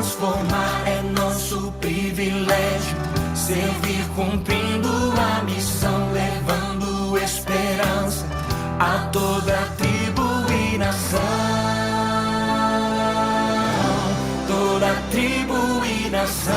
transformar. É nosso privilégio servir, cumprindo a missão, levando esperança a toda tribo e nação. Toda tribo e nação.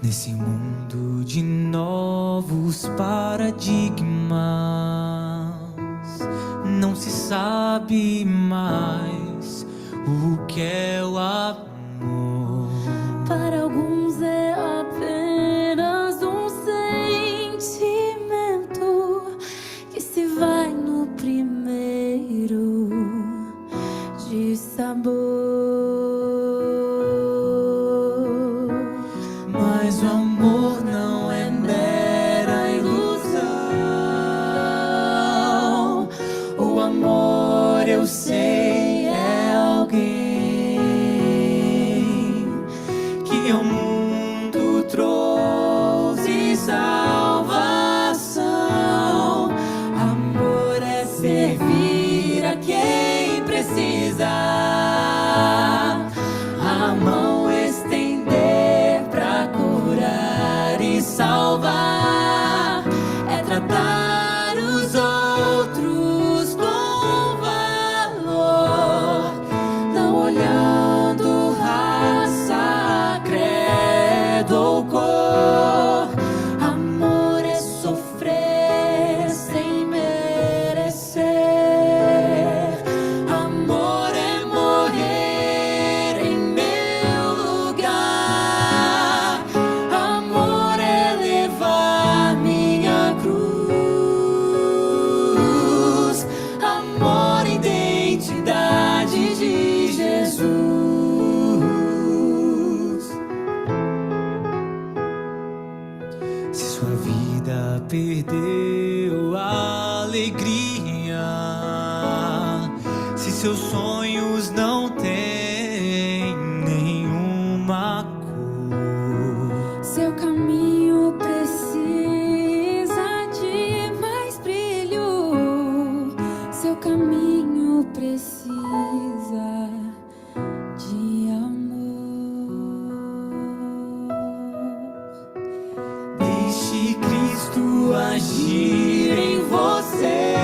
Nesse mundo de novos paradigmas, não se sabe mais o que é o amor. Para alguns é apenas um sentimento que se vai no primeiro de sabor. Mas o amor não é mera ilusão. O amor, eu sei, é alguém que ao mundo trouxe salvação. Amor é servir a quem precisa, a mão estender pra curar e salvar, é tratar os outros com valor, não olhando raça, credo ou cor. Amor é sofrer sem merecer. Amor é morrer em meu lugar. Amor é levar minha cruz. Amor, identidade de Jesus. Se sua vida perdeu a alegria, se seus sonhos não têm nenhuma cor, Seu caminho precisa de mais brilho. Seu caminho precisa de amor. deixe Cristo agir em você.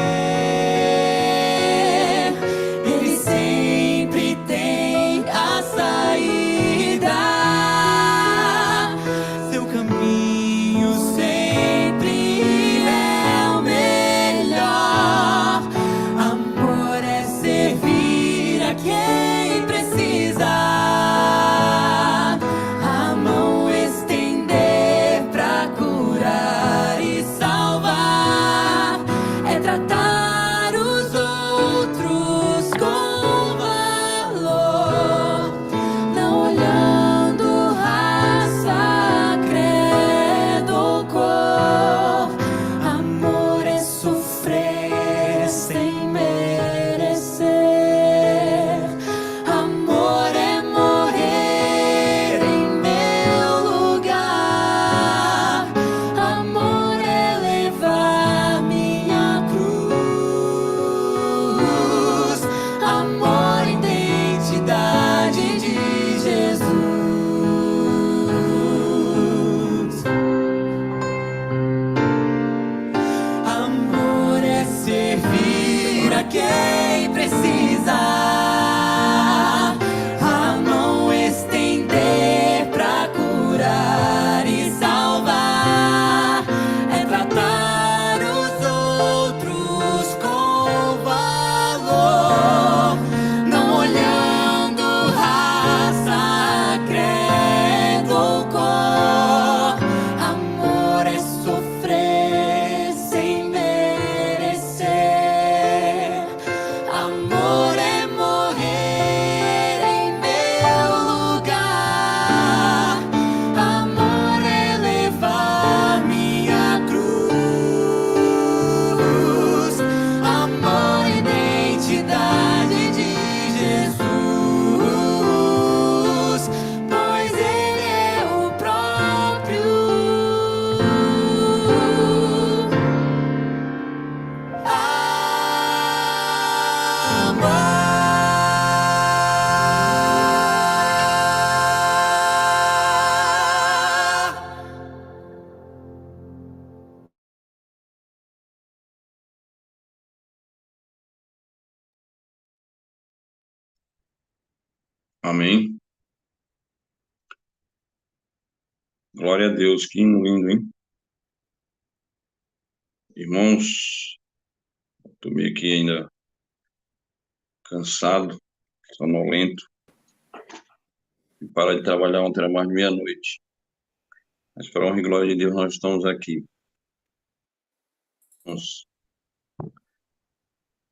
Ele sempre Amém. Glória a Deus, que lindo, hein? Irmãos, estou meio que ainda cansado, sonolento, e para de trabalhar ontem era mais de meia-noite. Mas para a honra e glória de Deus, nós estamos aqui. Vamos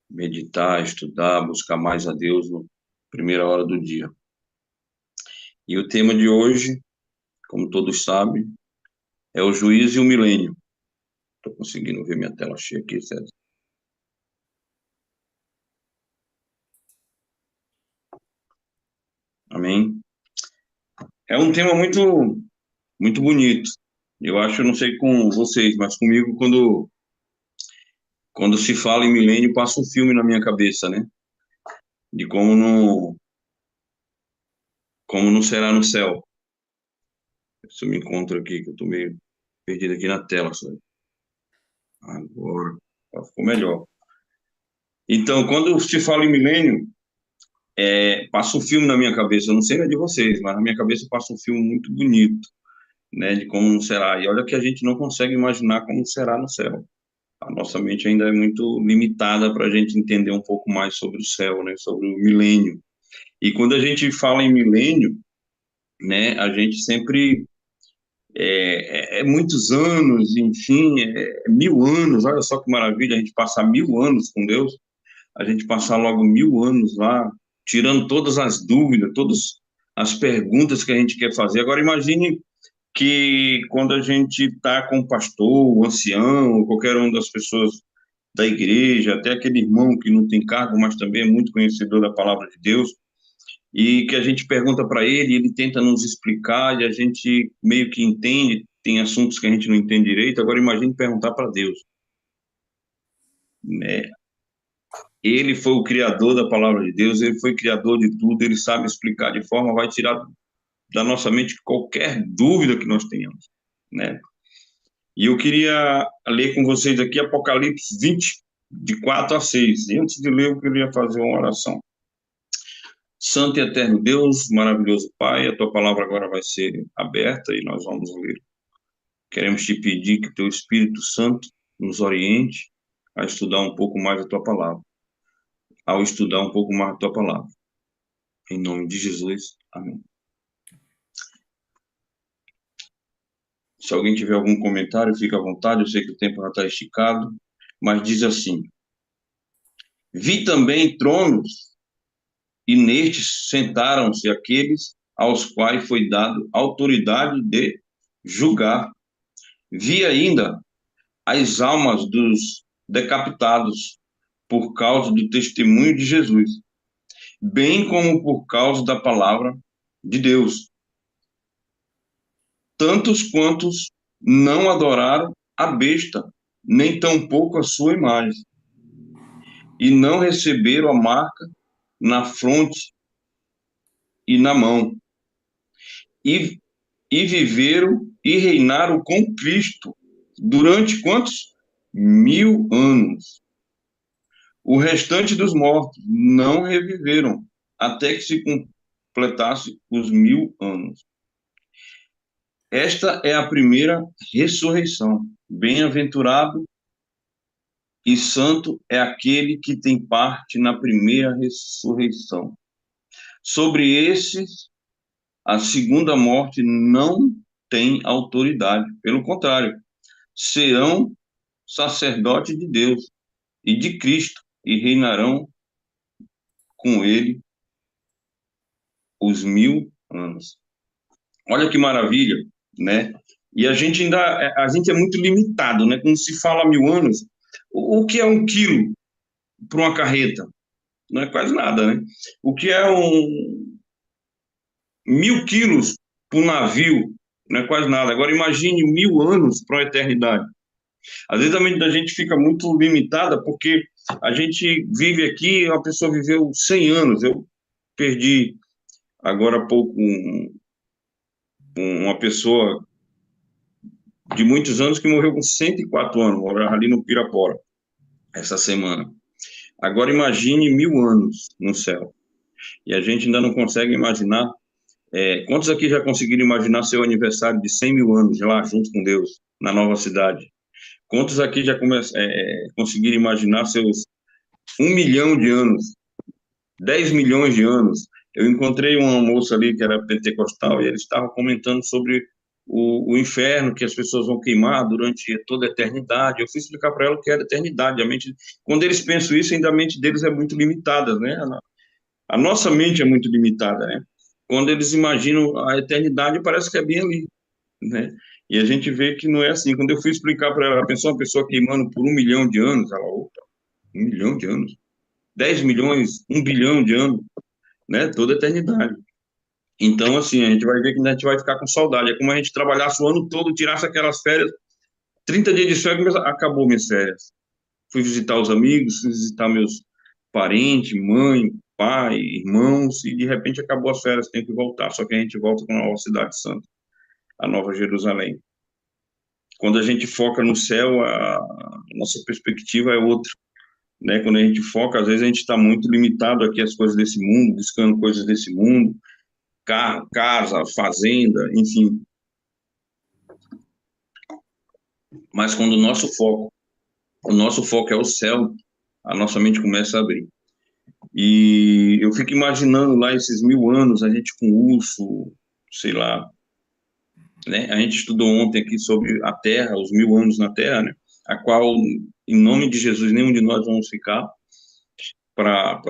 meditar, estudar, buscar mais a Deus na primeira hora do dia. E o tema de hoje, como todos sabem, é o juízo e o milênio. Estou conseguindo ver minha tela cheia aqui, César. Amém? É um tema muito, muito bonito. Eu acho, não sei com vocês, mas comigo, quando se fala em milênio, passa um filme na minha cabeça, né? De como não será no céu. Se eu me encontro aqui, que eu tô meio perdido aqui na tela, sabe? Agora, ficou melhor. Então, quando se fala em milênio, passa um filme na minha cabeça. Eu não sei se é de vocês, mas na minha cabeça passa um filme muito bonito, né? De como não será. E olha que a gente não consegue imaginar como será no céu. A nossa mente ainda é muito limitada para a gente entender um pouco mais sobre o céu, né? Sobre o milênio. E quando a gente fala em milênio, né? A gente sempre muitos anos, enfim, 1000 anos. Olha só que maravilha, a gente passar 1000 anos com Deus, a gente passar logo 1000 anos lá, tirando todas as dúvidas, todas as perguntas que a gente quer fazer. Agora imagine que quando a gente está com o pastor, o ancião, ou qualquer uma das pessoas da igreja, até aquele irmão que não tem cargo, mas também é muito conhecedor da palavra de Deus, e que a gente pergunta para ele, ele tenta nos explicar, e a gente meio que entende, tem assuntos que a gente não entende direito. Agora imagine perguntar para Deus, né? Ele foi o criador da palavra de Deus, ele foi criador de tudo, ele sabe explicar de forma, vai tirar da nossa mente qualquer dúvida que nós tenhamos, né? E eu queria ler com vocês aqui Apocalipse 20, de 4 a 6. E antes de ler, eu queria fazer uma oração. Santo e eterno Deus, maravilhoso Pai, a tua palavra agora vai ser aberta e nós vamos ler. Queremos te pedir que teu Espírito Santo nos oriente a estudar um pouco mais a tua palavra. Ao estudar um pouco mais a tua palavra. Em nome de Jesus, amém. Se alguém tiver algum comentário, fique à vontade, eu sei que o tempo já está esticado, mas diz assim: vi também tronos, e nestes sentaram-se aqueles aos quais foi dado autoridade de julgar. Vi ainda as almas dos decapitados por causa do testemunho de Jesus, bem como por causa da palavra de Deus. Tantos quantos não adoraram a besta, nem tampouco a sua imagem, e não receberam a marca na fronte e na mão, e viveram e reinaram com Cristo durante quantos? 1000 anos. O restante dos mortos não reviveram até que se completasse os 1000 anos. Esta é a primeira ressurreição. Bem-aventurado e santo é aquele que tem parte na primeira ressurreição. Sobre esses, a segunda morte não tem autoridade. Pelo contrário, serão sacerdotes de Deus e de Cristo e reinarão com ele os 1000 anos. Olha que maravilha, né? E a gente é muito limitado, né? Quando se fala 1000 anos, o que é 1 quilo para uma carreta? Não é quase nada, né? O que é 1000 quilos para um navio? Não é quase nada. Agora imagine 1000 anos para uma eternidade. Às vezes a mente da gente fica muito limitada porque a gente vive aqui, uma pessoa viveu 100 anos. Eu perdi agora há pouco uma pessoa de muitos anos que morreu com 104 anos, morava ali no Pirapora, essa semana. Agora imagine 1000 anos no céu. E a gente ainda não consegue imaginar. Quantos aqui já conseguiram imaginar seu aniversário de 100 mil anos lá, junto com Deus, na nova cidade? Quantos aqui já conseguiram imaginar seus 1 milhão de anos, 10 milhões de anos? Eu encontrei uma moça ali que era pentecostal e eles estavam comentando sobre o inferno, que as pessoas vão queimar durante toda a eternidade. Eu fui explicar para ela o que era eternidade. Quando eles pensam isso, ainda a mente deles é muito limitada, né? A nossa mente é muito limitada, né? Quando eles imaginam a eternidade, parece que é bem ali, né? E a gente vê que não é assim. Quando eu fui explicar para ela, pensou uma pessoa queimando por 1 milhão de anos, ela, opa, 1 milhão de anos, 10 milhões, 1 bilhão de anos, né? Toda a eternidade. Então, assim, a gente vai ver que a gente vai ficar com saudade. É como a gente trabalhasse o ano todo, tirasse aquelas férias, 30 dias de férias, acabou minhas férias. Fui visitar os amigos, fui visitar meus parentes, mãe, pai, irmãos, e de repente acabou as férias, tem que voltar. Só que a gente volta com a nova cidade santa, a Nova Jerusalém. Quando a gente foca no céu, a nossa perspectiva é outra, né? Quando a gente foca, às vezes a gente está muito limitado aqui às coisas desse mundo, buscando coisas desse mundo, carro, casa, fazenda, enfim. Mas quando o nosso foco é o céu, a nossa mente começa a abrir. E eu fico imaginando lá esses 1000 anos, a gente com urso, sei lá, né? A gente estudou ontem aqui sobre a Terra, os 1000 anos na Terra, né? A qual, em nome de Jesus, nenhum de nós vamos ficar para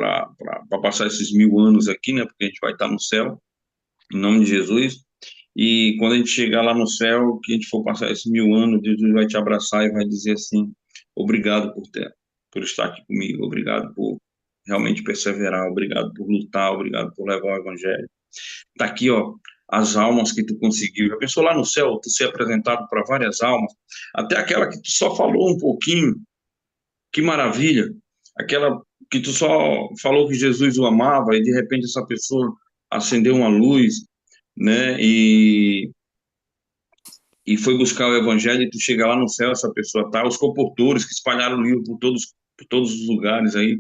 passar esses 1000 anos aqui, né? Porque a gente vai estar no céu, em nome de Jesus. E quando a gente chegar lá no céu, que a gente for passar esses 1000 anos, Jesus vai te abraçar e vai dizer assim: obrigado por estar aqui comigo, obrigado por realmente perseverar, obrigado por lutar, obrigado por levar o evangelho. Tá aqui, ó, as almas que tu conseguiu. Já pensou lá no céu, tu ser apresentado para várias almas, até aquela que tu só falou um pouquinho, que maravilha, aquela que tu só falou que Jesus o amava e de repente essa pessoa acendeu uma luz, né, e foi buscar o evangelho e tu chega lá no céu, essa pessoa tá, os comportores que espalharam o livro por todos os lugares aí,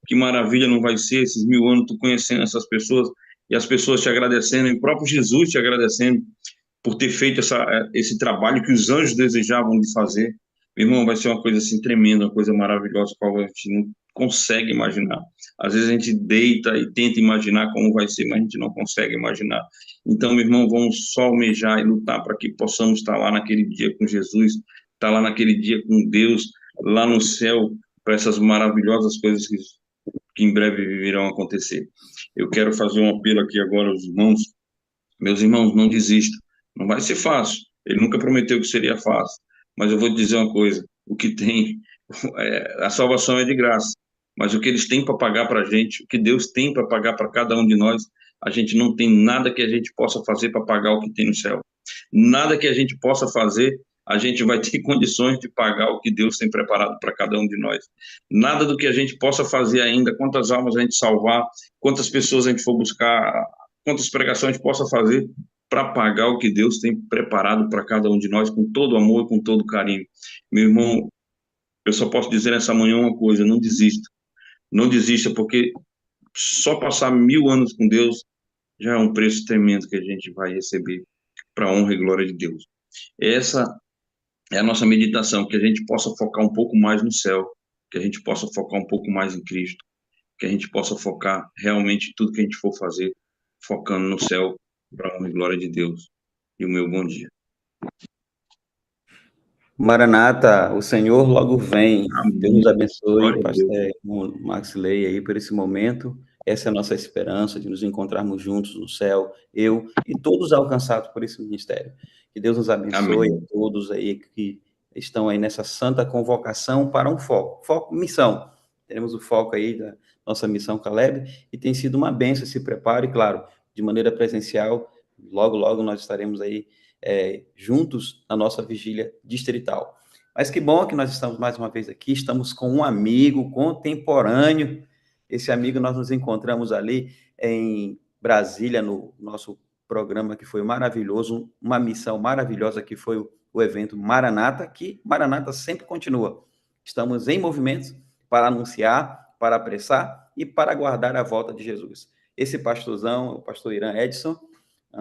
que maravilha não vai ser esses 1000 anos tu conhecendo essas pessoas e as pessoas te agradecendo, e o próprio Jesus te agradecendo por ter feito esse trabalho que os anjos desejavam de fazer. Meu irmão, vai ser uma coisa assim tremenda, uma coisa maravilhosa, qual a gente não consegue imaginar. Às vezes a gente deita e tenta imaginar como vai ser, mas a gente não consegue imaginar. Então, meu irmão, vamos só almejar e lutar para que possamos estar lá naquele dia com Jesus, estar lá naquele dia com Deus, lá no céu, para essas maravilhosas coisas que em breve virão acontecer. Eu quero fazer um apelo aqui agora aos irmãos. Meus irmãos, não desistam. Não vai ser fácil. Ele nunca prometeu que seria fácil. Mas eu vou te dizer uma coisa: o que tem, a salvação é de graça. Mas o que eles têm para pagar para a gente, o que Deus tem para pagar para cada um de nós, a gente não tem nada que a gente possa fazer para pagar o que tem no céu. Nada que a gente possa fazer, a gente vai ter condições de pagar o que Deus tem preparado para cada um de nós. Nada do que a gente possa fazer ainda, quantas almas a gente salvar, quantas pessoas a gente for buscar, quantas pregações a gente possa fazer para pagar o que Deus tem preparado para cada um de nós, com todo amor e com todo carinho. Meu irmão, eu só posso dizer nessa manhã uma coisa: não desista. Não desista, porque só passar 1000 anos com Deus já é um preço tremendo que a gente vai receber para a honra e glória de Deus. Essa é a nossa meditação, que a gente possa focar um pouco mais no céu, que a gente possa focar um pouco mais em Cristo, que a gente possa focar realmente em tudo que a gente for fazer, focando no céu, para a honra e glória de Deus. E o meu bom dia. Maranata, o Senhor logo vem. Amém. Deus nos abençoe, Glória a pastor Deus. Max Ley, aí por esse momento. Essa é a nossa esperança de nos encontrarmos juntos no céu, eu e todos alcançados por esse ministério. Que Deus nos abençoe, Amém. a todos aí que estão aí nessa santa convocação para um foco, missão. Teremos o foco aí da nossa missão Caleb, e tem sido uma bênção. Se prepare, claro, de maneira presencial. Logo, logo nós estaremos aí juntos na nossa vigília distrital. Mas que bom que nós estamos mais uma vez aqui, estamos com um amigo contemporâneo. Esse amigo nós nos encontramos ali em Brasília, no nosso programa que foi maravilhoso, uma missão maravilhosa que foi o evento Maranata, que Maranata sempre continua. Estamos em movimentos para anunciar, para apressar e para aguardar a volta de Jesus. Esse pastorzão, o pastor Irã Edson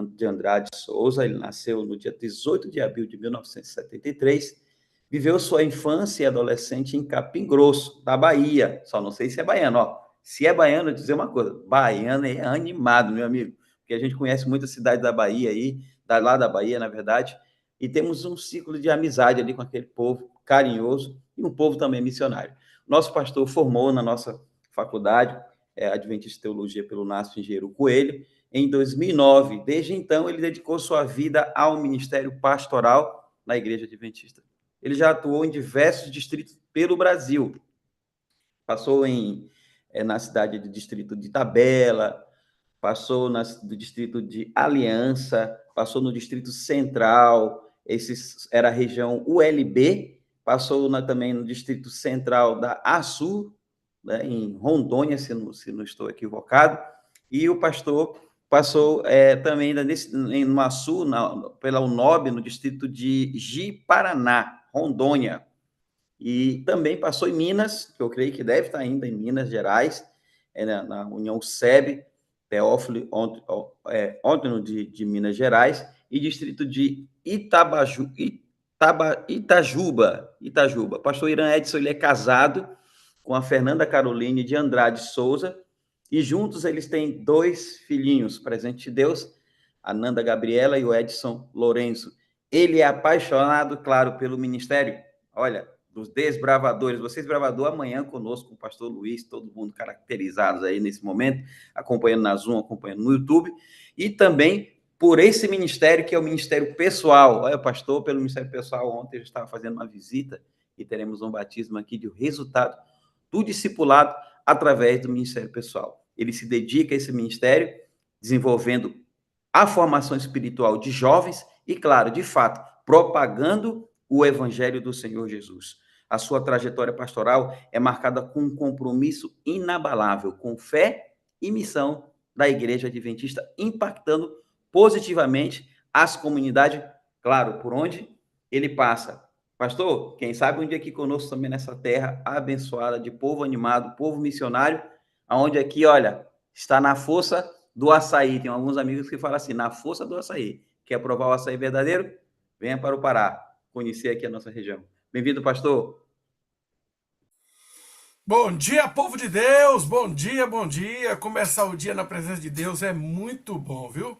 de Andrade Souza, ele nasceu no dia 18 de abril de 1973, viveu sua infância e adolescente em Capim Grosso, da Bahia. Só não sei se é baiano, ó. Se é baiano, eu dizer uma coisa, baiano é animado, meu amigo, porque a gente conhece muitas cidades da Bahia aí, lá da Bahia, na verdade, e temos um ciclo de amizade ali com aquele povo carinhoso e um povo também missionário. Nosso pastor formou na nossa faculdade, Adventista de Teologia pelo NASP Engenheiro Coelho, em 2009. Desde então, ele dedicou sua vida ao ministério pastoral na Igreja Adventista. Ele já atuou em diversos distritos pelo Brasil. Passou na cidade do distrito de Itabela, passou no distrito de Aliança, passou no distrito central, era a região ULB, passou também no distrito central da ASU, né, em Rondônia, se não estou equivocado, e o pastor passou também no ASU, pela UNOB, no distrito de Ji-Paraná, Rondônia, e também passou em Minas, que eu creio que deve estar ainda em Minas Gerais, na União SEB, Teófilo Ótimo de Minas Gerais, e distrito de Itajuba. Pastor Irã Edson, ele é casado com a Fernanda Caroline de Andrade Souza, e juntos eles têm 2 filhinhos, presente de Deus, a Nanda Gabriela e o Edson Lourenço. Ele é apaixonado, claro, pelo ministério. Olha, dos desbravadores. Vocês bravador amanhã conosco com o pastor Luiz, todo mundo caracterizados aí nesse momento, acompanhando na Zoom, acompanhando no YouTube, e também por esse ministério que é o ministério pessoal. Olha, pastor, pelo ministério pessoal, ontem eu estava fazendo uma visita e teremos um batismo aqui de resultado do discipulado através do ministério pessoal. Ele se dedica a esse ministério, desenvolvendo a formação espiritual de jovens e, claro, de fato, propagando o evangelho do Senhor Jesus. A sua trajetória pastoral é marcada com um compromisso inabalável com fé e missão da Igreja Adventista, impactando positivamente as comunidades, claro, por onde ele passa. Pastor, quem sabe um dia aqui conosco também nessa terra abençoada de povo animado, povo missionário, aonde aqui, olha, está na força do açaí. Tem alguns amigos que falam assim, na força do açaí. Quer provar o açaí verdadeiro? Venha para o Pará, conhecer aqui a nossa região. Bem-vindo, pastor. Bom dia, povo de Deus! Bom dia, bom dia! Começar o dia na presença de Deus é muito bom, viu?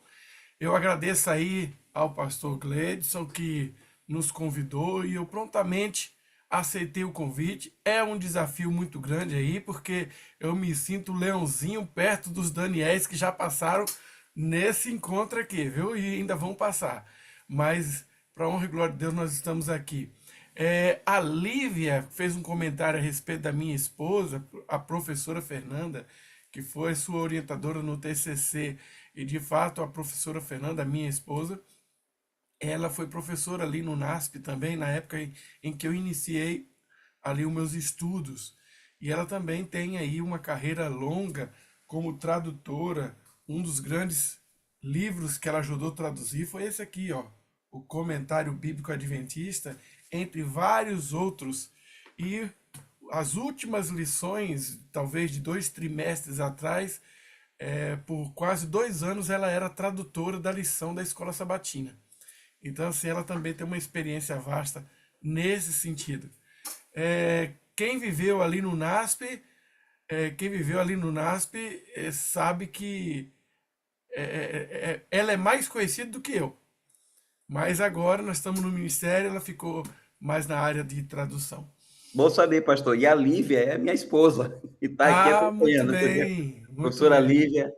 Eu agradeço aí ao pastor Gledson que nos convidou e eu prontamente aceitei o convite. É um desafio muito grande aí, porque eu me sinto leãozinho perto dos Daniéis que já passaram nesse encontro aqui, viu? E ainda vão passar. Mas, para honra e glória de Deus, nós estamos aqui. A Lívia fez um comentário a respeito da minha esposa, a professora Fernanda, que foi sua orientadora no TCC. E, de fato, a professora Fernanda, minha esposa, ela foi professora ali no NASP também, na época em que eu iniciei ali os meus estudos. E ela também tem aí uma carreira longa como tradutora. Um dos grandes livros que ela ajudou a traduzir foi esse aqui, ó, o Comentário Bíblico Adventista, entre vários outros. E as últimas lições, talvez de 2 trimestres atrás, por quase 2 anos, ela era tradutora da lição da Escola Sabatina. Então, assim, ela também tem uma experiência vasta nesse sentido. Quem viveu ali no NASP, sabe que ela é mais conhecida do que eu. Mas agora nós estamos no ministério, ela ficou mais na área de tradução. Bom saber, pastor. E a Lívia é minha esposa, e está aqui acompanhando. Muito bem. Professora Lívia,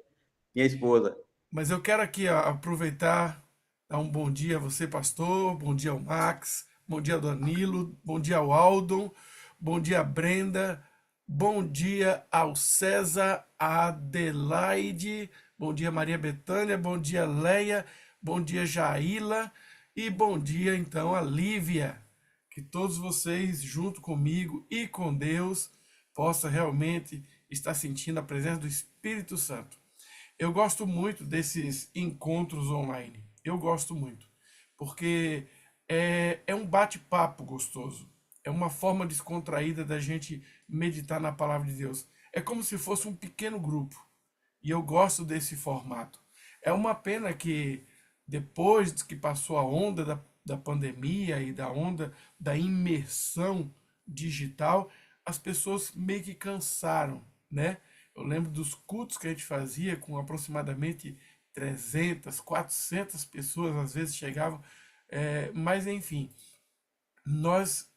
minha esposa. Mas eu quero aqui aproveitar, dar um bom dia a você, pastor, bom dia ao Max, bom dia ao Danilo, bom dia ao Aldon, bom dia a Brenda, bom dia ao César, a Adelaide, bom dia Maria Betânia, bom dia Leia, bom dia Jaila e bom dia então a Lívia. Que todos vocês, junto comigo e com Deus, possam realmente estar sentindo a presença do Espírito Santo. Eu gosto muito desses encontros online. Eu gosto muito. Porque é um bate-papo gostoso. É uma forma descontraída da gente meditar na palavra de Deus. É como se fosse um pequeno grupo. E eu gosto desse formato. É uma pena que depois que passou a onda da pandemia e da onda da imersão digital, as pessoas meio que cansaram, né? Eu lembro dos cultos que a gente fazia com aproximadamente 300, 400 pessoas, às vezes chegavam, mas enfim, nós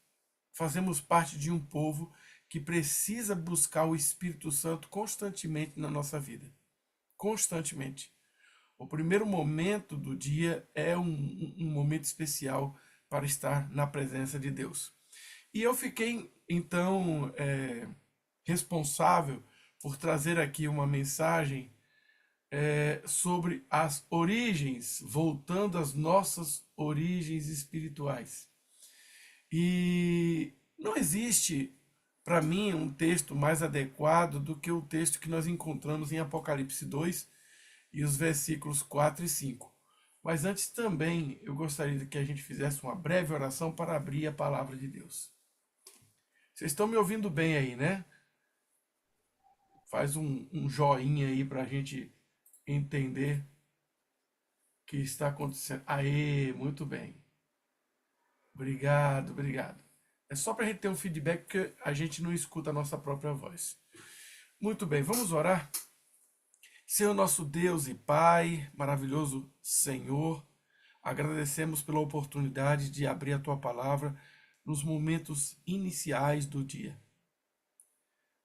fazemos parte de um povo que precisa buscar o Espírito Santo constantemente na nossa vida. Constantemente. O primeiro momento do dia é um momento especial para estar na presença de Deus. E eu fiquei, então, responsável por trazer aqui uma mensagem sobre as origens, voltando às nossas origens espirituais. E não existe, para mim, um texto mais adequado do que o texto que nós encontramos em Apocalipse 2 e os versículos 4 e 5. Mas antes também eu gostaria de que a gente fizesse uma breve oração para abrir a palavra de Deus. Vocês estão me ouvindo bem aí, né? Faz um joinha aí para a gente entender o que está acontecendo. Aê, muito bem. Obrigado, obrigado. É só para a gente ter um feedback, porque a gente não escuta a nossa própria voz. Muito bem, vamos orar? Senhor nosso Deus e Pai, maravilhoso Senhor, agradecemos pela oportunidade de abrir a Tua palavra nos momentos iniciais do dia.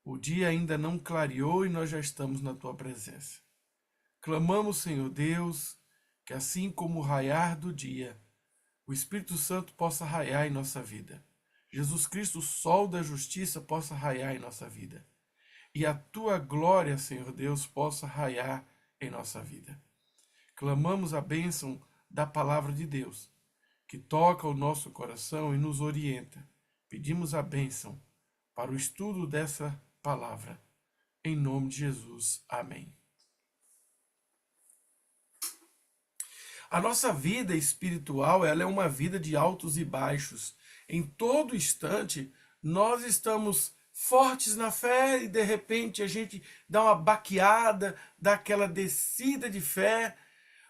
O dia ainda não clareou e nós já estamos na Tua presença. Clamamos, Senhor Deus, que assim como o raiar do dia, o Espírito Santo possa raiar em nossa vida. Jesus Cristo, o sol da justiça, possa raiar em nossa vida. E a Tua glória, Senhor Deus, possa raiar em nossa vida. Clamamos a bênção da palavra de Deus, que toca o nosso coração e nos orienta. Pedimos a bênção para o estudo dessa palavra. Em nome de Jesus. Amém. A nossa vida espiritual, ela é uma vida de altos e baixos. Em todo instante, nós estamos fortes na fé e de repente a gente dá uma baqueada, dá aquela descida de fé.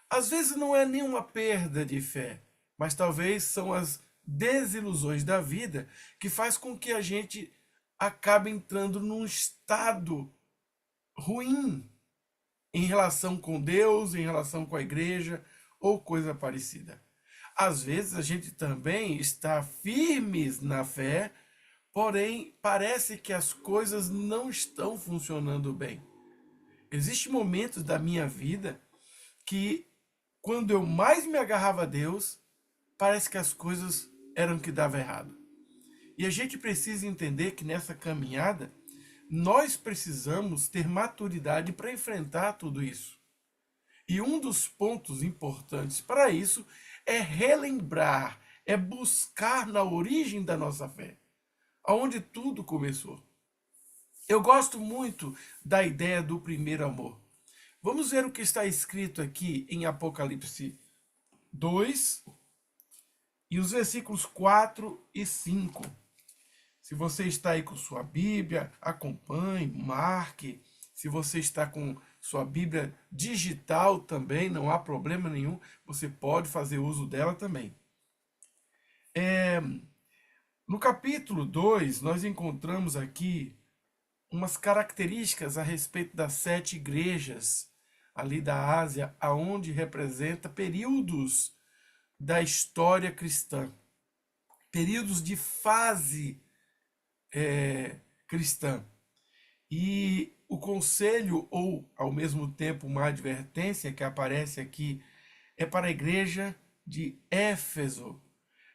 Às vezes não é nenhuma perda de fé, mas talvez são as desilusões da vida que faz com que a gente acabe entrando num estado ruim em relação com Deus, em relação com a igreja ou coisa parecida. Às vezes a gente também está firmes na fé, porém parece que as coisas não estão funcionando bem. Existem momentos da minha vida que, quando eu mais me agarrava a Deus, parece que as coisas eram que davam errado. E a gente precisa entender que nessa caminhada, nós precisamos ter maturidade para enfrentar tudo isso. E um dos pontos importantes para isso é relembrar, é buscar na origem da nossa fé, aonde tudo começou. Eu gosto muito da ideia do primeiro amor. Vamos ver o que está escrito aqui em Apocalipse 2 e os versículos 4 e 5. Se você está aí com sua Bíblia, acompanhe, marque. Se você está com sua Bíblia digital também, não há problema nenhum, você pode fazer uso dela também. No capítulo 2, nós encontramos aqui umas características a respeito das 7 igrejas ali da Ásia, aonde representa períodos da história cristã, períodos de fase cristã. E o conselho, ou ao mesmo tempo uma advertência que aparece aqui, é para a igreja de Éfeso.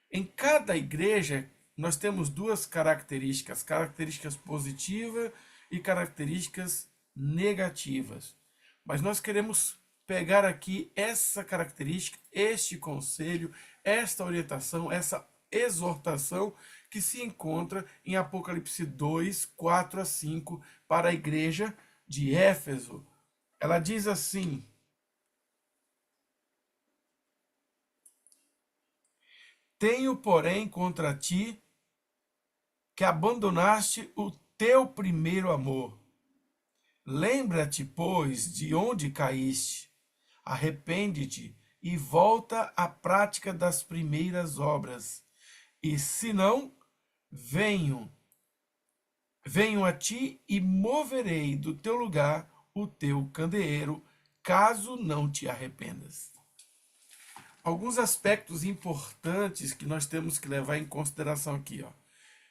Em cada igreja, nós temos duas características, características positivas e características negativas. Mas nós queremos pegar aqui essa característica, este conselho, esta orientação, essa exortação que se encontra em Apocalipse 2, 4 a 5, para a igreja de Éfeso. Ela diz assim: tenho, porém, contra ti que abandonaste o teu primeiro amor. Lembra-te, pois, de onde caíste, arrepende-te e volta à prática das primeiras obras. E se não, venho a ti e moverei do teu lugar o teu candeeiro, caso não te arrependas. Alguns aspectos importantes que nós temos que levar em consideração aqui, ó.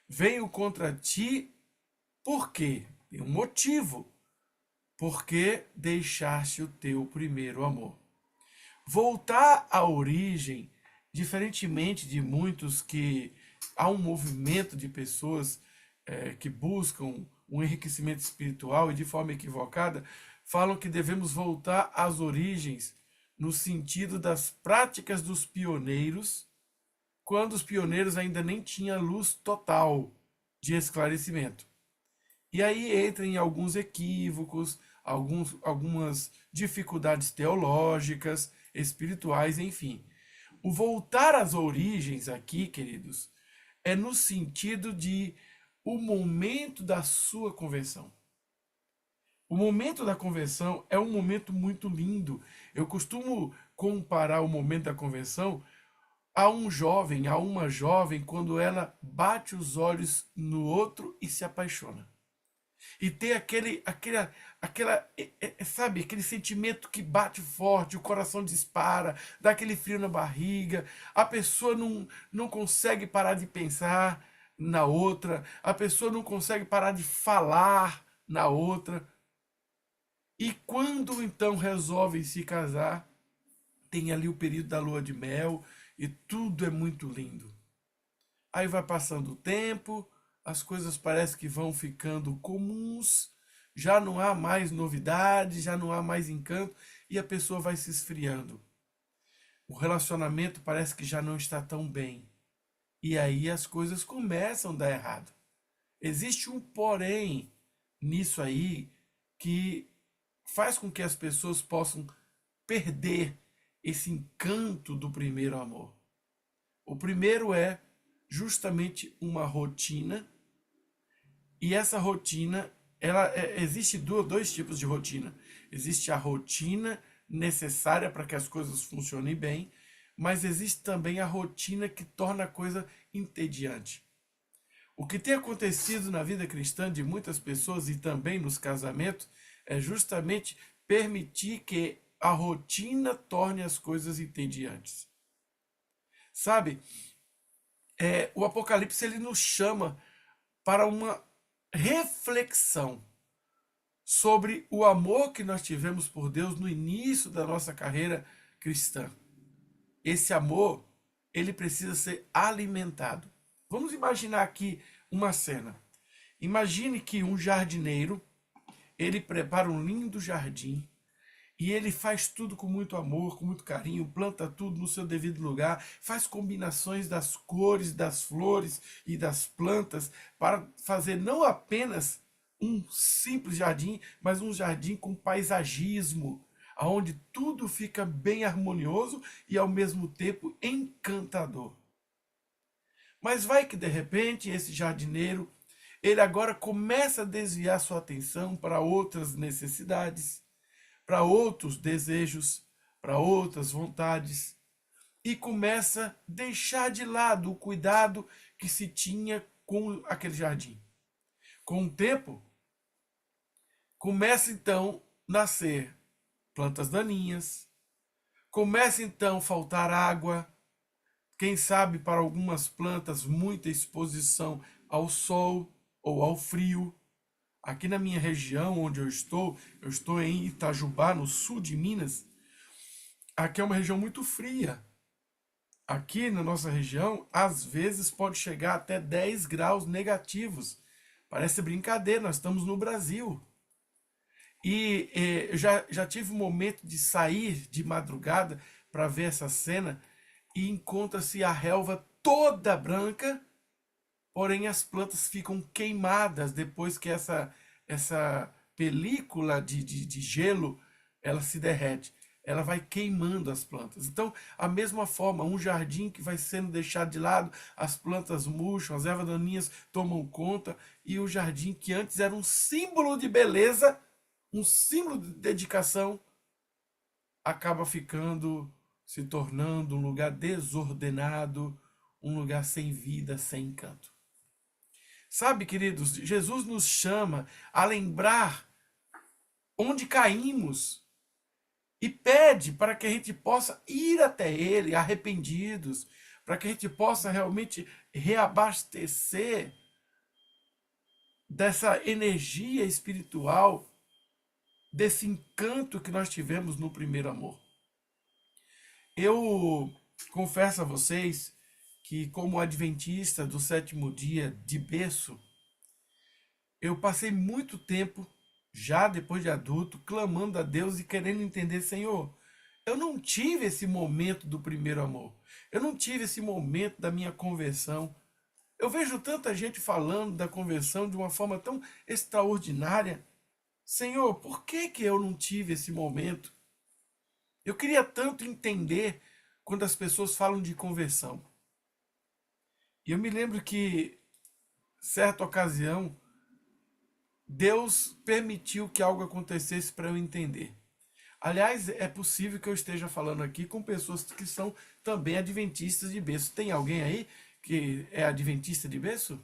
Venho contra ti, por quê? Tem um motivo. Porque deixaste o teu primeiro amor. Voltar à origem, diferentemente de muitos que há um movimento de pessoas que buscam um enriquecimento espiritual e de forma equivocada, falam que devemos voltar às origens no sentido das práticas dos pioneiros, quando os pioneiros ainda nem tinham luz total de esclarecimento. E aí entra em alguns equívocos, algumas dificuldades teológicas, espirituais, enfim. O voltar às origens aqui, queridos, é no sentido de o momento da sua conversão. O momento da conversão é um momento muito lindo. Eu costumo comparar o momento da conversão a um jovem, a uma jovem, quando ela bate os olhos no outro e se apaixona. E tem sabe, aquele sentimento que bate forte, o coração dispara, dá aquele frio na barriga, a pessoa não consegue parar de pensar na outra, a pessoa não consegue parar de falar na outra. E quando então resolvem se casar, tem ali o período da lua de mel e tudo é muito lindo. Aí vai passando o tempo, as coisas parecem que vão ficando comuns, já não há mais novidade, já não há mais encanto e a pessoa vai se esfriando. O relacionamento parece que já não está tão bem. E aí as coisas começam a dar errado. Existe um porém nisso aí que faz com que as pessoas possam perder esse encanto do primeiro amor. O primeiro é justamente uma rotina, e essa rotina, existe dois tipos de rotina. Existe a rotina necessária para que as coisas funcionem bem, mas existe também a rotina que torna a coisa entediante. O que tem acontecido na vida cristã de muitas pessoas e também nos casamentos é justamente permitir que a rotina torne as coisas entediantes. Sabe, o Apocalipse ele nos chama para uma reflexão sobre o amor que nós tivemos por Deus no início da nossa carreira cristã. Esse amor, ele precisa ser alimentado. Vamos imaginar aqui uma cena. Imagine que um jardineiro, ele prepara um lindo jardim e ele faz tudo com muito amor, com muito carinho, planta tudo no seu devido lugar, faz combinações das cores, das flores e das plantas para fazer não apenas um simples jardim, mas um jardim com paisagismo, onde tudo fica bem harmonioso e ao mesmo tempo encantador. Mas vai que de repente esse jardineiro, ele agora começa a desviar sua atenção para outras necessidades, para outros desejos, para outras vontades, e começa a deixar de lado o cuidado que se tinha com aquele jardim. Com o tempo, começa então a nascer plantas daninhas, começa então a faltar água, quem sabe para algumas plantas muita exposição ao sol ou ao frio. Aqui na minha região, onde eu estou em Itajubá, no sul de Minas. Aqui é uma região muito fria. Aqui na nossa região, às vezes pode chegar até 10 graus negativos. Parece brincadeira, nós estamos no Brasil. E eu já tive um momento de sair de madrugada para ver essa cena e encontra-se a relva toda branca, porém as plantas ficam queimadas depois que essa película de gelo ela se derrete. Ela vai queimando as plantas. Então, a mesma forma, um jardim que vai sendo deixado de lado, as plantas murcham, as ervas daninhas tomam conta, e o jardim que antes era um símbolo de beleza, um símbolo de dedicação, acaba se tornando um lugar desordenado, um lugar sem vida, sem encanto. Sabe, queridos, Jesus nos chama a lembrar onde caímos e pede para que a gente possa ir até Ele arrependidos, para que a gente possa realmente reabastecer dessa energia espiritual, desse encanto que nós tivemos no primeiro amor. Eu confesso a vocês que, como adventista do sétimo dia de berço, eu passei muito tempo, já depois de adulto, clamando a Deus e querendo entender: Senhor, eu não tive esse momento do primeiro amor, eu não tive esse momento da minha conversão. Eu vejo tanta gente falando da conversão de uma forma tão extraordinária. Senhor, por que eu não tive esse momento? Eu queria tanto entender quando as pessoas falam de conversão. E eu me lembro que, certa ocasião, Deus permitiu que algo acontecesse para eu entender. Aliás, é possível que eu esteja falando aqui com pessoas que são também adventistas de berço. Tem alguém aí que é adventista de berço?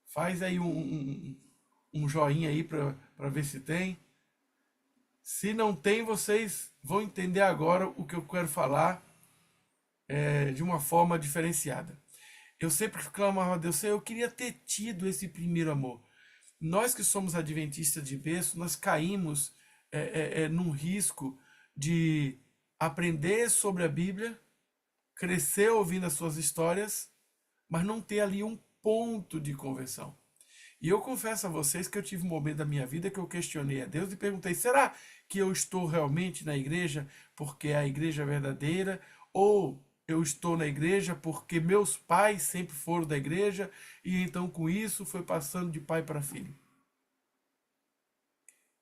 Faz aí um joinha aí para ver se tem. Se não tem, vocês vão entender agora o que eu quero falar de uma forma diferenciada. Eu sempre clamava a Deus: eu queria ter tido esse primeiro amor. Nós que somos adventistas de berço, nós caímos num risco de aprender sobre a Bíblia, crescer ouvindo as suas histórias, mas não ter ali um ponto de conversão. E eu confesso a vocês que eu tive um momento da minha vida que eu questionei a Deus e perguntei: será que eu estou realmente na igreja porque é a igreja verdadeira? Ou eu estou na igreja porque meus pais sempre foram da igreja e então com isso foi passando de pai para filho?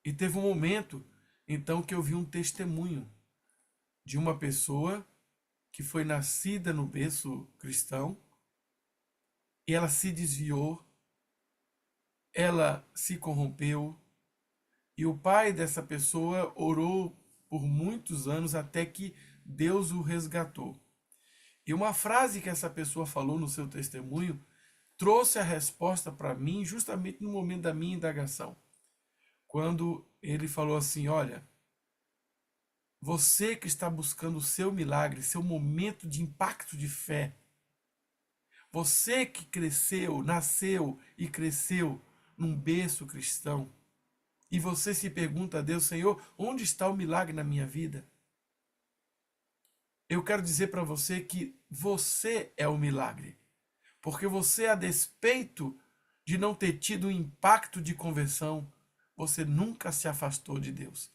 E teve um momento, então, que eu vi um testemunho de uma pessoa que foi nascida no berço cristão e ela se desviou, ela se corrompeu, e o pai dessa pessoa orou por muitos anos até que Deus o resgatou. E uma frase que essa pessoa falou no seu testemunho trouxe a resposta para mim justamente no momento da minha indagação. Quando ele falou assim: olha, você que está buscando o seu milagre, seu momento de impacto de fé, você que cresceu, nasceu e cresceu num berço cristão, e você se pergunta a Deus: Senhor, onde está o milagre na minha vida? Eu quero dizer para você que você é o milagre, porque você, a despeito de não ter tido um impacto de conversão, você nunca se afastou de Deus.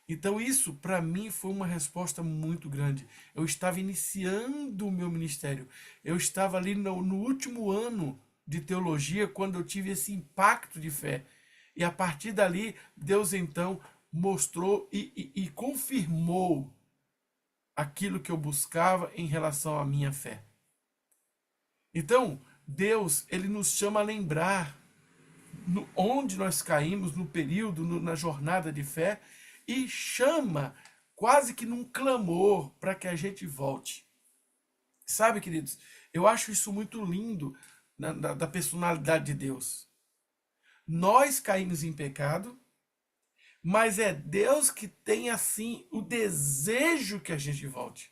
Então isso, para mim, foi uma resposta muito grande. Eu estava iniciando o meu ministério, eu estava ali no último ano de teologia, quando eu tive esse impacto de fé. E a partir dali, Deus então mostrou e confirmou aquilo que eu buscava em relação à minha fé. Então, Deus, ele nos chama a lembrar onde nós caímos no período, na jornada de fé, e chama quase que num clamor para que a gente volte. Sabe, queridos, eu acho isso muito lindo da personalidade de Deus. Nós caímos em pecado, mas é Deus que tem assim o desejo que a gente volte.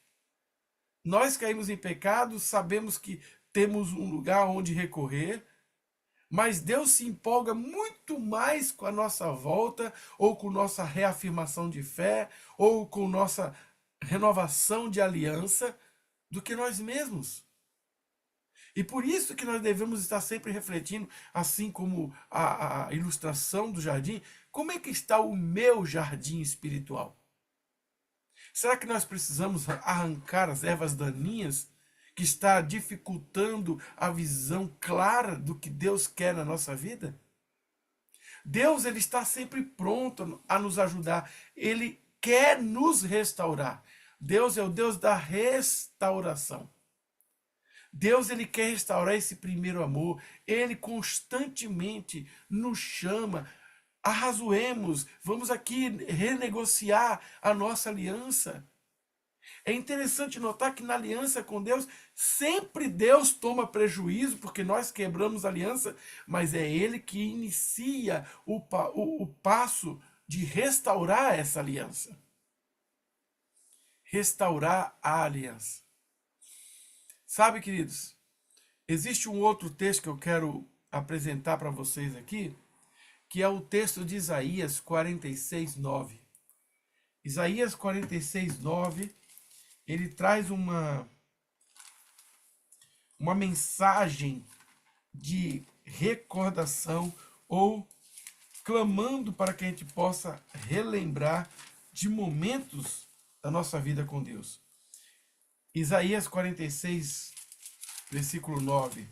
Nós caímos em pecado, sabemos que temos um lugar onde recorrer, mas Deus se empolga muito mais com a nossa volta, ou com nossa reafirmação de fé, ou com nossa renovação de aliança, do que nós mesmos. E por isso que nós devemos estar sempre refletindo, assim como a ilustração do jardim, como é que está o meu jardim espiritual? Será que nós precisamos arrancar as ervas daninhas que está dificultando a visão clara do que Deus quer na nossa vida? Deus, ele está sempre pronto a nos ajudar. Ele quer nos restaurar. Deus é o Deus da restauração. Deus, ele quer restaurar esse primeiro amor. Ele constantemente nos chama arrazoemos, vamos aqui renegociar a nossa aliança. É interessante notar que na aliança com Deus, sempre Deus toma prejuízo, porque nós quebramos a aliança, mas é Ele que inicia o passo de restaurar essa aliança. Restaurar a aliança. Sabe, queridos, existe um outro texto que eu quero apresentar para vocês aqui, que é o texto de Isaías 46, 9. Isaías 46, 9, ele traz uma mensagem de recordação ou clamando para que a gente possa relembrar de momentos da nossa vida com Deus. Isaías 46, versículo 9.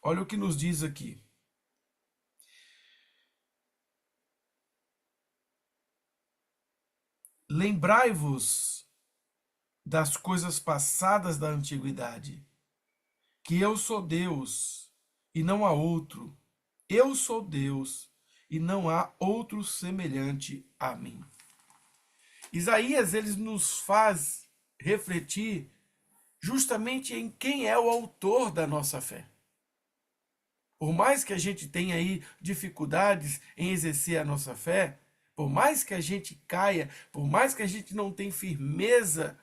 Olha o que nos diz aqui. Lembrai-vos das coisas passadas da antiguidade, que eu sou Deus e não há outro. Eu sou Deus e não há outro semelhante a mim. Isaías, ele nos faz refletir justamente em quem é o autor da nossa fé. Por mais que a gente tenha aí dificuldades em exercer a nossa fé, por mais que a gente caia, por mais que a gente não tenha firmeza,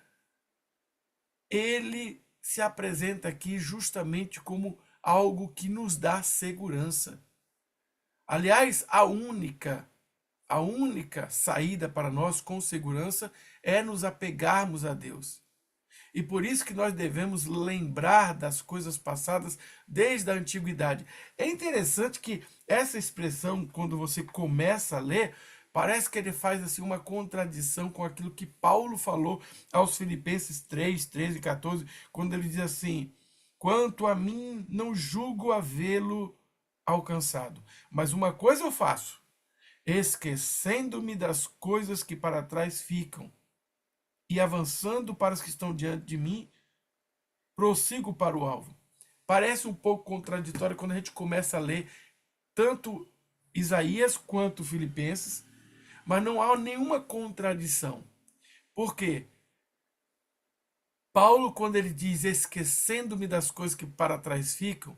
ele se apresenta aqui justamente como algo que nos dá segurança. Aliás, a única saída para nós com segurança é nos apegarmos a Deus. E por isso que nós devemos lembrar das coisas passadas desde a antiguidade. É interessante que essa expressão, quando você começa a ler, parece que ele faz assim uma contradição com aquilo que Paulo falou aos Filipenses 3, 13 e 14, quando ele diz assim: quanto a mim, não julgo havê-lo alcançado, mas uma coisa eu faço, esquecendo-me das coisas que para trás ficam e avançando para as que estão diante de mim, prossigo para o alvo. Parece um pouco contraditório quando a gente começa a ler tanto Isaías quanto Filipenses, mas não há nenhuma contradição. Por quê? Paulo, quando ele diz esquecendo-me das coisas que para trás ficam,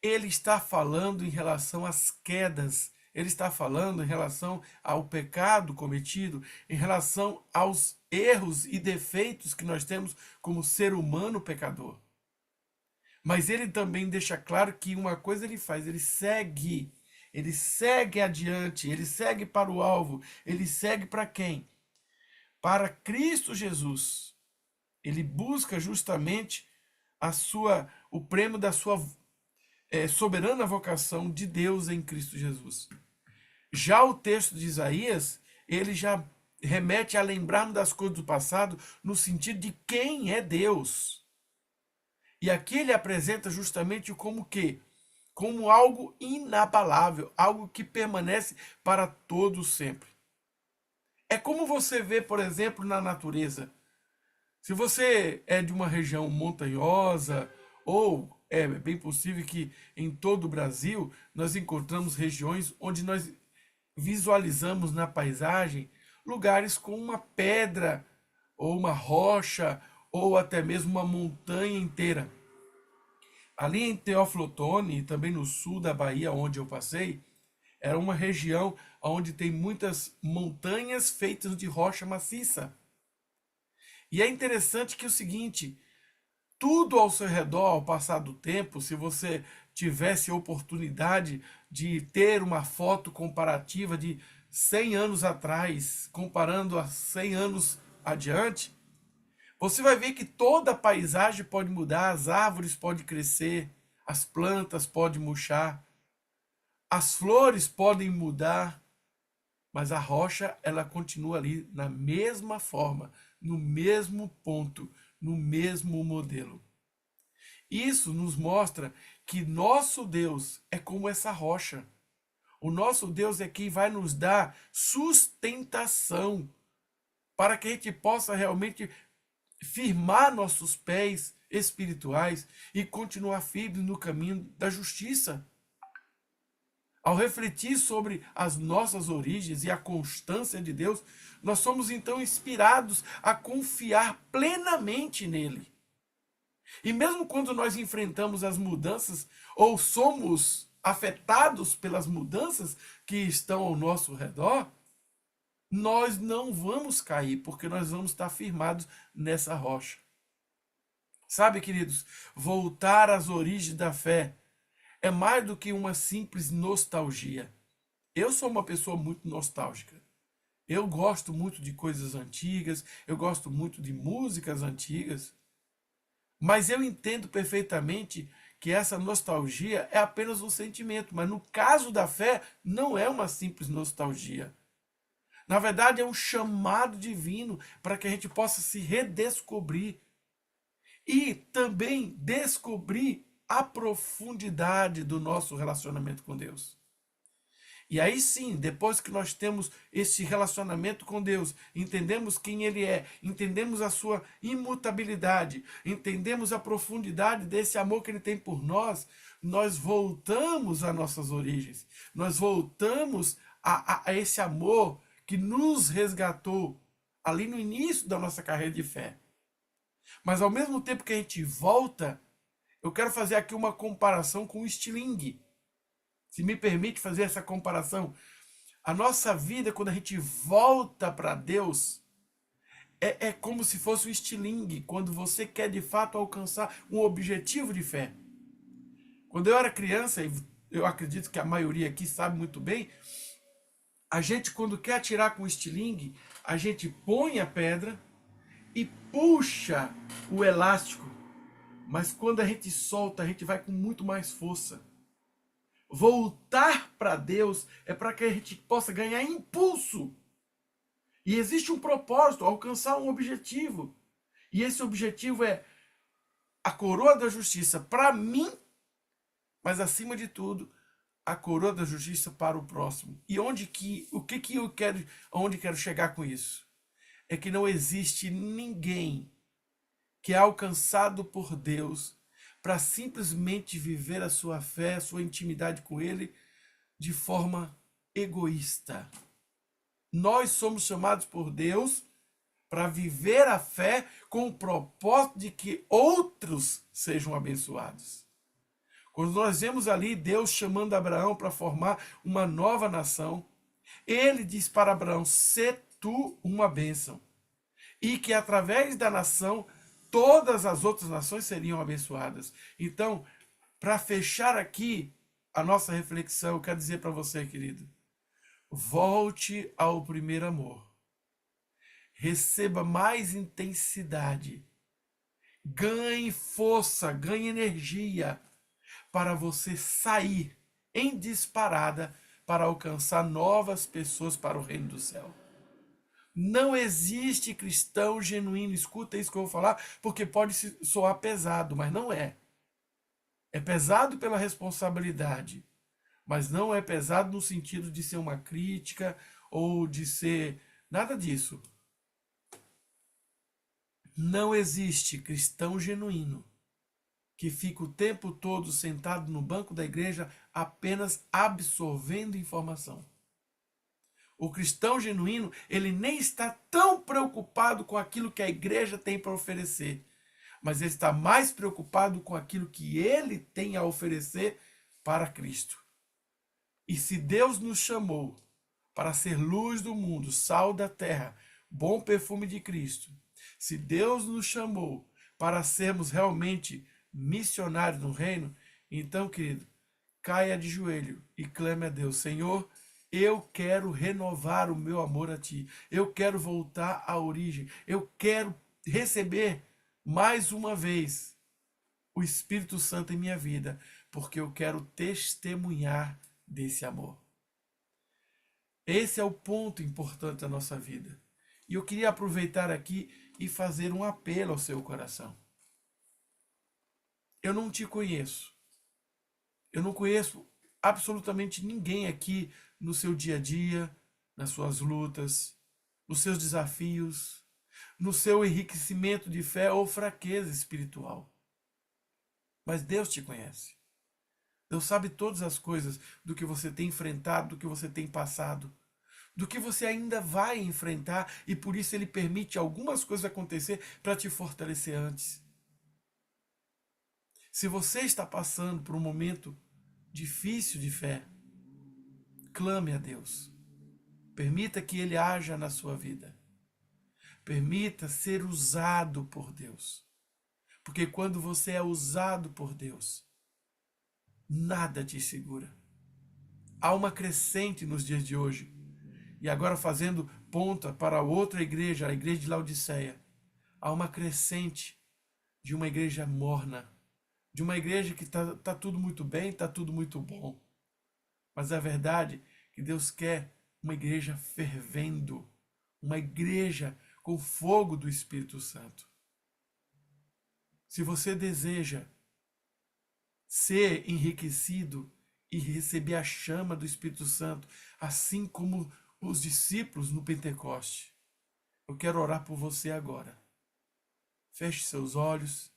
ele está falando em relação às quedas, ele está falando em relação ao pecado cometido, em relação aos erros e defeitos que nós temos como ser humano pecador. Mas ele também deixa claro que uma coisa ele faz, ele segue adiante, ele segue para o alvo, ele segue para quem? Para Cristo Jesus. Ele busca justamente o prêmio da sua soberana vocação de Deus em Cristo Jesus. Já o texto de Isaías, ele já remete a lembrarmos das coisas do passado no sentido de quem é Deus. E aqui ele apresenta justamente como que? Como algo inabalável, algo que permanece para todos sempre. É como você vê, por exemplo, na natureza. Se você é de uma região montanhosa, ou é bem possível que em todo o Brasil nós encontramos regiões onde nós visualizamos na paisagem lugares com uma pedra, ou uma rocha, ou até mesmo uma montanha inteira. Ali em Teófilo Otoni, e também no sul da Bahia, onde eu passei, era uma região onde tem muitas montanhas feitas de rocha maciça. E é interessante que é o seguinte, tudo ao seu redor, ao passar do tempo, se você tivesse oportunidade de ter uma foto comparativa de 100 anos atrás, comparando a 100 anos adiante, você vai ver que toda a paisagem pode mudar, as árvores podem crescer, as plantas podem murchar, as flores podem mudar, mas a rocha, ela continua ali na mesma forma, no mesmo ponto, no mesmo modelo. Isso nos mostra que nosso Deus é como essa rocha. O nosso Deus é quem vai nos dar sustentação para que a gente possa realmente firmar nossos pés espirituais e continuar firmes no caminho da justiça. Ao refletir sobre as nossas origens e a constância de Deus, nós somos então inspirados a confiar plenamente nele. E mesmo quando nós enfrentamos as mudanças ou somos afetados pelas mudanças que estão ao nosso redor, nós não vamos cair, porque nós vamos estar firmados nessa rocha. Sabe, queridos, voltar às origens da fé é mais do que uma simples nostalgia. Eu sou uma pessoa muito nostálgica. Eu gosto muito de coisas antigas, eu gosto muito de músicas antigas, mas eu entendo perfeitamente que essa nostalgia é apenas um sentimento, mas no caso da fé, não é uma simples nostalgia. Na verdade, é um chamado divino para que a gente possa se redescobrir e também descobrir a profundidade do nosso relacionamento com Deus. E aí sim, depois que nós temos esse relacionamento com Deus, entendemos quem Ele é, entendemos a sua imutabilidade, entendemos a profundidade desse amor que Ele tem por nós, nós voltamos às nossas origens, nós voltamos a esse amor que nos resgatou ali no início da nossa carreira de fé. Mas ao mesmo tempo que a gente volta, eu quero fazer aqui uma comparação com o estilingue. Se me permite fazer essa comparação, a nossa vida, quando a gente volta para Deus, é como se fosse um estilingue, quando você quer de fato alcançar um objetivo de fé. Quando eu era criança, e eu acredito que a maioria aqui sabe muito bem, a gente quando quer atirar com o estilingue, a gente põe a pedra e puxa o elástico, mas quando a gente solta, a gente vai com muito mais força. Voltar para Deus é para que a gente possa ganhar impulso. E existe um propósito, alcançar um objetivo. E esse objetivo é a coroa da justiça para mim, mas acima de tudo, a coroa da justiça para o próximo. E onde quero chegar com isso? É que não existe ninguém que é alcançado por Deus para simplesmente viver a sua fé, a sua intimidade com Ele de forma egoísta. Nós somos chamados por Deus para viver a fé com o propósito de que outros sejam abençoados. Quando nós vemos ali Deus chamando Abraão para formar uma nova nação, Ele diz para Abraão: "Sê tu uma bênção", e que através da nação todas as outras nações seriam abençoadas. Então, para fechar aqui a nossa reflexão, eu quero dizer para você, querido, volte ao primeiro amor. Receba mais intensidade. Ganhe força, ganhe energia para você sair em disparada para alcançar novas pessoas para o reino do céu. Não existe cristão genuíno. Escuta isso que eu vou falar, porque pode soar pesado, mas não é. É pesado pela responsabilidade, mas não é pesado no sentido de ser uma crítica ou de ser nada disso. Não existe cristão genuíno que fica o tempo todo sentado no banco da igreja apenas absorvendo informação. O cristão genuíno, ele nem está tão preocupado com aquilo que a igreja tem para oferecer, mas ele está mais preocupado com aquilo que ele tem a oferecer para Cristo. E se Deus nos chamou para ser luz do mundo, sal da terra, bom perfume de Cristo, se Deus nos chamou para sermos realmente missionários no reino, então, querido, caia de joelho e clame a Deus: Senhor, eu quero renovar o meu amor a Ti. Eu quero voltar à origem. Eu quero receber mais uma vez o Espírito Santo em minha vida, porque eu quero testemunhar desse amor. Esse é o ponto importante da nossa vida. E eu queria aproveitar aqui e fazer um apelo ao seu coração. Eu não te conheço. Eu não conheço absolutamente ninguém aqui no seu dia a dia, nas suas lutas, nos seus desafios. no seu enriquecimento de fé ou fraqueza espiritual. Mas Deus te conhece. Deus sabe todas as coisas do que você tem enfrentado, do que você tem passado, do que você ainda vai enfrentar, e por isso Ele permite algumas coisas acontecer para te fortalecer antes. Se você está passando por um momento difícil de fé, clame a Deus. Permita que Ele haja na sua vida. Permita ser usado por Deus. Porque quando você é usado por Deus, nada te segura. Há uma crescente nos dias de hoje. E agora fazendo ponta para outra igreja, a igreja de Laodiceia. Há uma crescente de uma igreja morna. De uma igreja que tá tudo muito bem, tá tudo muito bom. Mas a verdade é que Deus quer uma igreja fervendo. Uma igreja com fogo do Espírito Santo. Se você deseja ser enriquecido e receber a chama do Espírito Santo, assim como os discípulos no Pentecoste, eu quero orar por você agora. Feche seus olhos,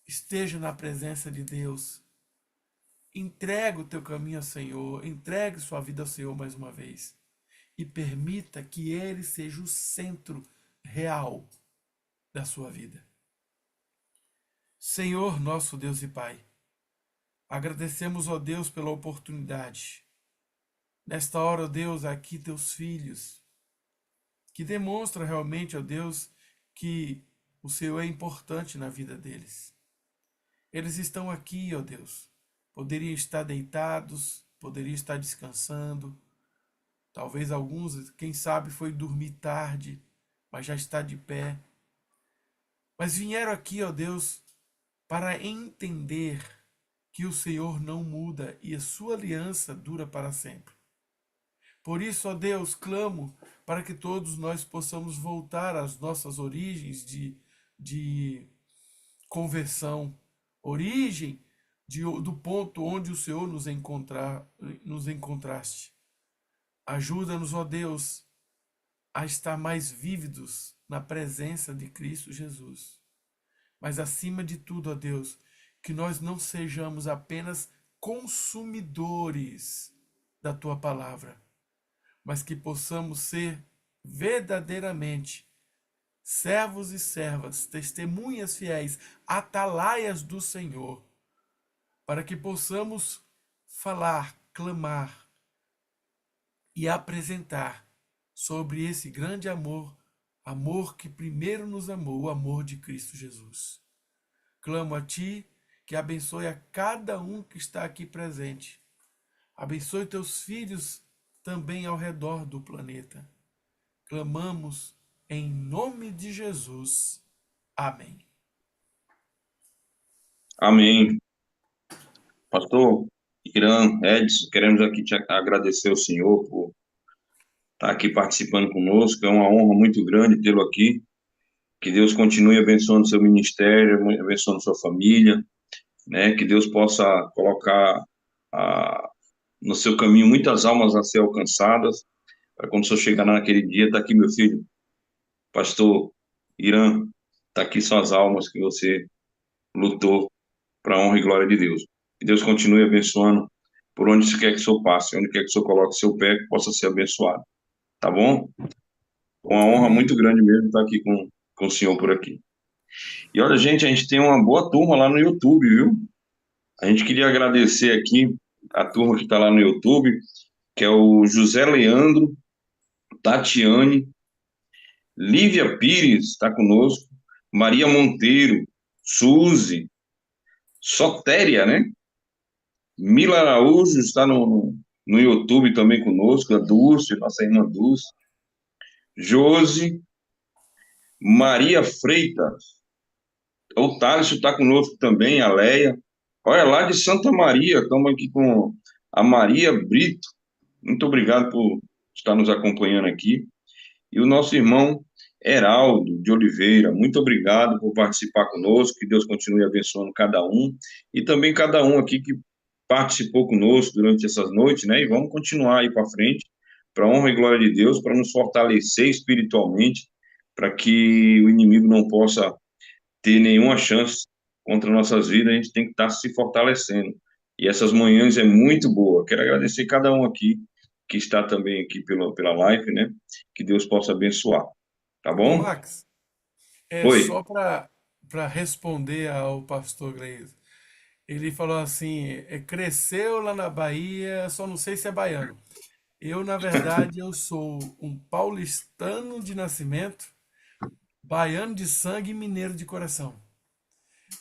esteja na presença de Deus, entregue o teu caminho ao Senhor, entregue sua vida ao Senhor mais uma vez e permita que Ele seja o centro real da sua vida. Senhor, nosso Deus e Pai, agradecemos, ó Deus, pela oportunidade. Nesta hora, ó Deus, aqui teus filhos, que demonstra realmente, ó Deus, que o Senhor é importante na vida deles. Eles estão aqui, ó Deus, poderiam estar deitados, poderiam estar descansando, talvez alguns, quem sabe, foi dormir tarde, mas já está de pé. Mas vieram aqui, ó Deus, para entender que o Senhor não muda e a sua aliança dura para sempre. Por isso, ó Deus, clamo para que todos nós possamos voltar às nossas origens de conversão, origem do ponto onde o Senhor nos encontraste. Ajuda-nos, ó Deus, a estar mais vívidos na presença de Cristo Jesus. Mas acima de tudo, ó Deus, que nós não sejamos apenas consumidores da Tua palavra, mas que possamos ser verdadeiramente servos e servas, testemunhas fiéis, atalaias do Senhor, para que possamos falar, clamar e apresentar sobre esse grande amor, amor que primeiro nos amou, o amor de Cristo Jesus. Clamo a Ti que abençoe a cada um que está aqui presente. Abençoe Teus filhos também ao redor do planeta. Clamamos em nome de Jesus. Amém. Amém. Pastor Irã, Edson, queremos aqui te agradecer ao Senhor por estar aqui participando conosco. É uma honra muito grande tê-lo aqui. Que Deus continue abençoando seu ministério, abençoando sua família, né? Que Deus possa colocar no seu caminho muitas almas a ser alcançadas, para quando o senhor chegar naquele dia, está aqui meu filho, pastor Irã, está aqui suas almas que você lutou para a honra e glória de Deus. Que Deus continue abençoando por onde quer que o senhor passe, onde quer que o senhor coloque seu pé, que possa ser abençoado. Tá bom? Uma honra muito grande mesmo estar aqui com o senhor por aqui. E olha, gente, a gente tem uma boa turma lá no YouTube, viu? A gente queria agradecer aqui a turma que está lá no YouTube, que é o José Leandro, Tatiane, Lívia Pires está conosco, Maria Monteiro, Suzy, Sotéria, né? Mila Araújo está no YouTube também conosco, a Dulce, nossa irmã Dulce, Josi, Maria Freitas, o Thales está conosco também, a Leia. Olha, lá de Santa Maria, estamos aqui com a Maria Brito. Muito obrigado por estar nos acompanhando aqui. E o nosso irmão Heraldo de Oliveira, muito obrigado por participar conosco, que Deus continue abençoando cada um, e também cada um aqui que participou conosco durante essas noites, né? E vamos continuar aí para frente, para a honra e glória de Deus, para nos fortalecer espiritualmente, para que o inimigo não possa ter nenhuma chance contra nossas vidas, a gente tem que estar se fortalecendo. E essas manhãs é muito boa. Quero agradecer cada um aqui que está também aqui pela live, né? Que Deus possa abençoar, tá Ô, bom? Max, é Oi. só para responder ao pastor Gleison. Ele falou assim, cresceu lá na Bahia, só não sei se é baiano. Eu, na verdade, eu sou um paulistano de nascimento, baiano de sangue e mineiro de coração.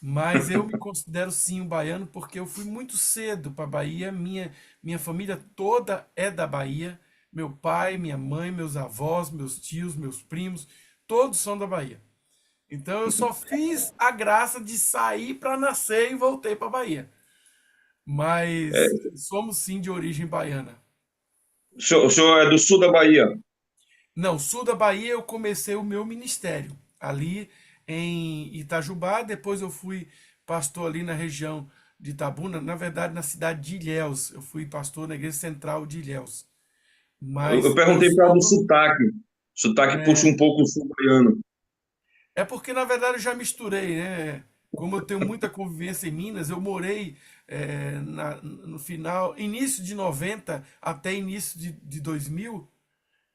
Mas eu me considero sim um baiano porque eu fui muito cedo para a Bahia. Minha família toda é da Bahia. Meu pai, minha mãe, meus avós, meus tios, meus primos, todos são da Bahia. Então eu só fiz a graça de sair para nascer e voltei para a Bahia. Mas somos sim de origem baiana. O senhor é do sul da Bahia? Não, sul da Bahia eu comecei o meu ministério ali em Itajubá, depois eu fui pastor ali na região de Itabuna, na verdade na cidade de Ilhéus. Eu fui pastor na igreja central de Ilhéus. Eu Mas eu perguntei para do sou sotaque. Sotaque puxa um pouco o sul baiano. é porque na verdade eu já misturei, né? Como eu tenho muita convivência em Minas, eu morei no final, início de 90 até início de 2000,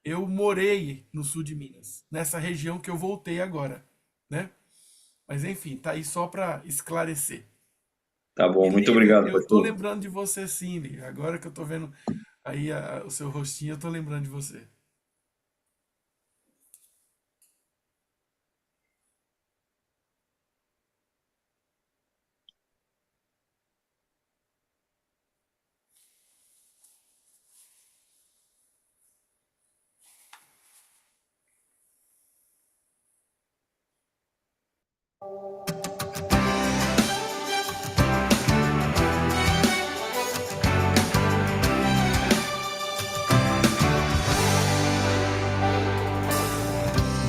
eu morei no sul de Minas, nessa região que eu voltei agora, né? Mas enfim, tá aí só para esclarecer. Tá E bom, muito Lívia, obrigado, eu tô pastor. lembrando de você sim, Lívia. Agora que eu tô vendo aí o seu rostinho, eu tô lembrando de você.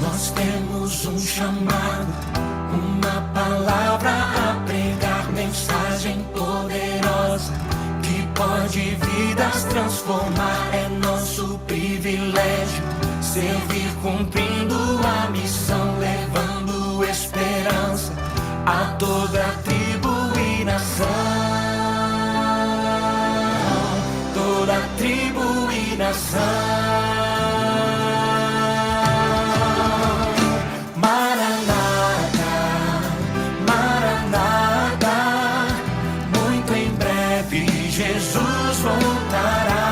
Nós temos um chamado, uma palavra a pregar, mensagem poderosa que pode vidas transformar. É nosso privilégio servir cumprindo a missão, levando esperança a toda tribo e nação. Toda tribo e nação. Jesus voltará.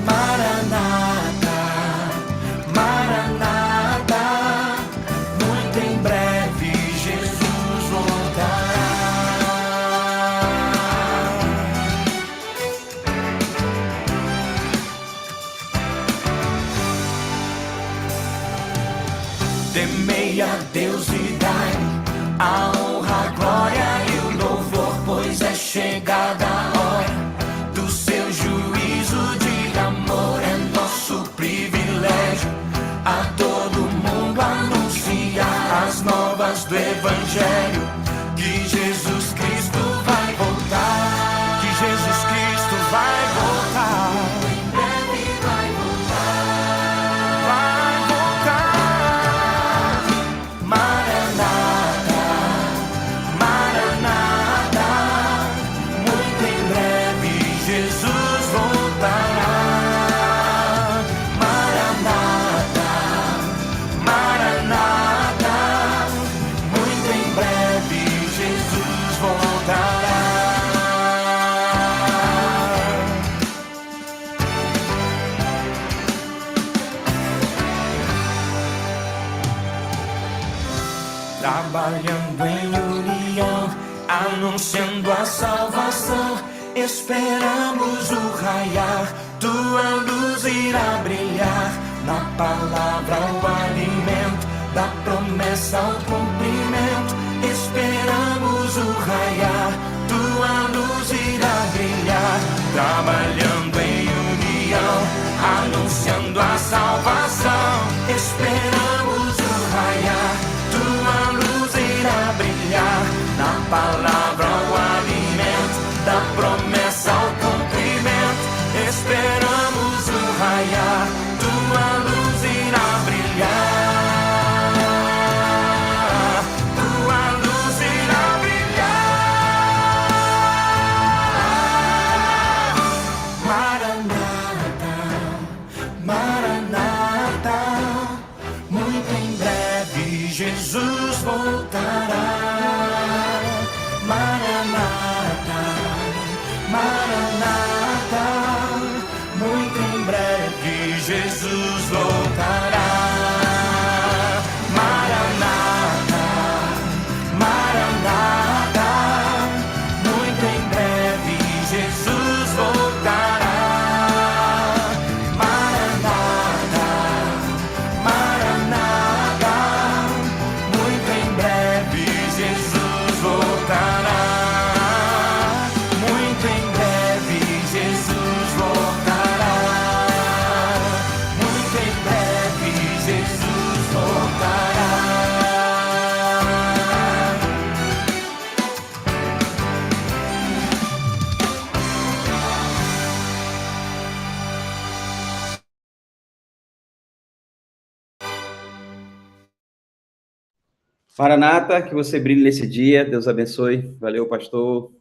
Maranata, Maranata, muito em breve Jesus voltará. Temei a Deus e dai a honra, a glória e o louvor, pois é chegada a hora do seu juízo de amor. É nosso privilégio a todo mundo anunciar as novas do Evangelho, que Jesus Cristo vai voltar, que Jesus Cristo vai voltar. Em breve vai voltar, vai voltar. Maranata, Maranata, muito em breve Jesus voltará. Maranata, Maranata, muito em breve Jesus voltará. Trabalhando em união, anunciando a salvação, esperamos o raiar, tua luz irá brilhar. Na palavra o alimento, da promessa o cumprimento, esperamos o raiar, tua luz irá brilhar. Trabalhando em união, anunciando a salvação, esperamos o raiar, tua luz irá brilhar. Na palavra o alimento, da promessa o cumprimento, esperamos o raiar, tua luz irá brilhar. breve Jesus voltará. Maranata, Maranata, muito em breve Jesus voltará. Maranata, Maranata, muito em breve Jesus voltará. Muito em breve Jesus voltará. Muito em breve Jesus voltará. Maranata, que você brilhe nesse dia. Deus abençoe. Valeu, pastor.